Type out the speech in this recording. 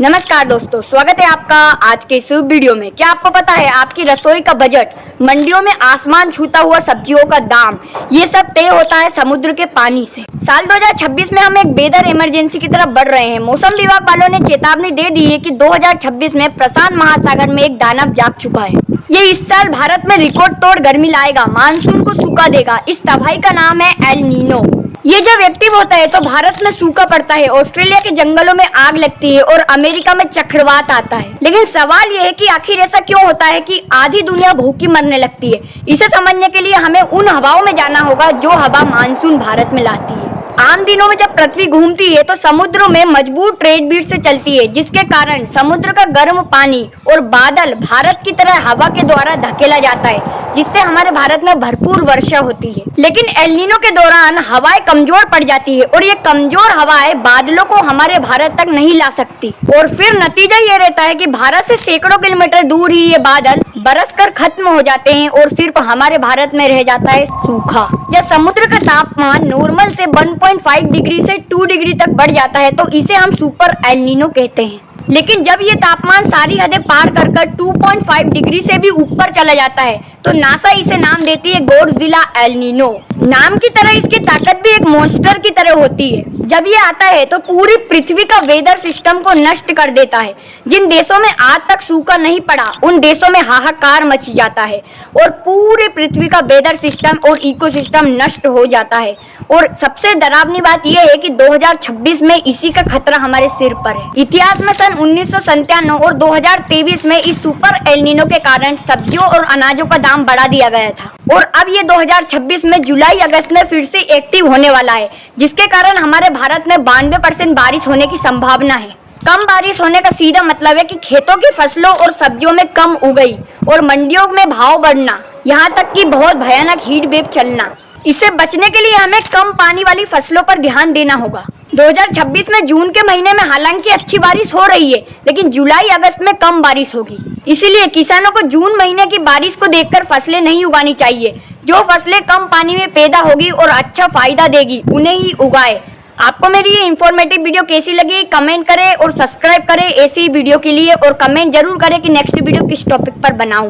नमस्कार दोस्तों, स्वागत है आपका आज के इस वीडियो में। क्या आपको पता है आपकी रसोई का बजट, मंडियों में आसमान छूता हुआ सब्जियों का दाम, ये सब तय होता है समुद्र के पानी से। साल 2026 में हम एक वेदर इमरजेंसी की तरफ बढ़ रहे हैं। मौसम विभाग वालों ने चेतावनी दे दी है कि 2026 में प्रशांत महासागर में एक दानव जाग चुका है। ये इस साल भारत में रिकॉर्ड तोड़ गर्मी लाएगा, मानसून को सूखा देगा। इस तबाही का नाम है एल नीनो। ये जब एक्टिव होता है तो भारत में सूखा पड़ता है, ऑस्ट्रेलिया के जंगलों में आग लगती है और अमेरिका में चक्रवात आता है। लेकिन सवाल ये है कि आखिर ऐसा क्यों होता है कि आधी दुनिया भूखी मरने लगती है। इसे समझने के लिए हमें उन हवाओं में जाना होगा जो हवा मानसून भारत में लाती है। आम दिनों में जब पृथ्वी घूमती है तो समुद्रों में मजबूत ट्रेड बीट से चलती है, जिसके कारण समुद्र का गर्म पानी और बादल भारत की तरह हवा के द्वारा धकेला जाता है, जिससे हमारे भारत में भरपूर वर्षा होती है। लेकिन एल नीनो के दौरान हवाएं कमजोर पड़ जाती है और ये कमजोर हवाएं बादलों को हमारे भारत तक नहीं ला सकती, और फिर नतीजा ये रहता है कि भारत से सैकड़ों किलोमीटर दूर ही ये बादल बरस कर खत्म हो जाते हैं और सिर्फ हमारे भारत में रह जाता है सूखा। जब समुद्र का तापमान नॉर्मल से 1.5 डिग्री से 2 डिग्री तक बढ़ जाता है तो इसे हम सुपर एल नीनो कहते हैं। लेकिन जब ये तापमान सारी हदें पार कर 2.5 डिग्री से भी ऊपर चला जाता है तो नासा इसे नाम देती है गॉडजिला एल नीनो। नाम की तरह इसकी ताकत भी एक मॉन्स्टर की तरह होती है। जब ये आता है तो पूरी पृथ्वी का वेदर सिस्टम को नष्ट कर देता है। जिन देशों में आज तक सूखा नहीं पड़ा उन देशों में हाहाकार मच जाता है और पूरी पृथ्वी का वेदर सिस्टम और इकोसिस्टम नष्ट हो जाता है। और सबसे डरावनी बात यह है कि 2026 में इसी का खतरा हमारे सिर पर है। इतिहास में सन 1997 और 2023 में इस सुपर एल नीनो के कारण सब्जियों और अनाजों का दाम बढ़ा दिया गया था, और अब ये 2026 में जुलाई अगस्त में फिर से एक्टिव होने वाला है, जिसके कारण हमारे भारत में 92% बारिश होने की संभावना है। कम बारिश होने का सीधा मतलब है कि खेतों की फसलों और सब्जियों में कम उगाई और मंडियों में भाव बढ़ना, यहाँ तक कि बहुत भयानक हीट वेव चलना। इससे बचने के लिए हमें कम पानी वाली फसलों पर ध्यान देना होगा। 2026 में जून के महीने में हालांकि अच्छी बारिश हो रही है, लेकिन जुलाई अगस्त में कम बारिश होगी। इसीलिए किसानों को जून महीने की बारिश को देखकर फसलें नहीं उगानी चाहिए। जो फसलें कम पानी में पैदा होगी और अच्छा फायदा देगी उन्हें ही उगाए। आपको मेरी ये इन्फॉर्मेटिव वीडियो कैसी लगी कमेंट करें और सब्सक्राइब करें ऐसी वीडियो के लिए, और कमेंट जरूर करें कि नेक्स्ट वीडियो किस टॉपिक पर बनाऊं।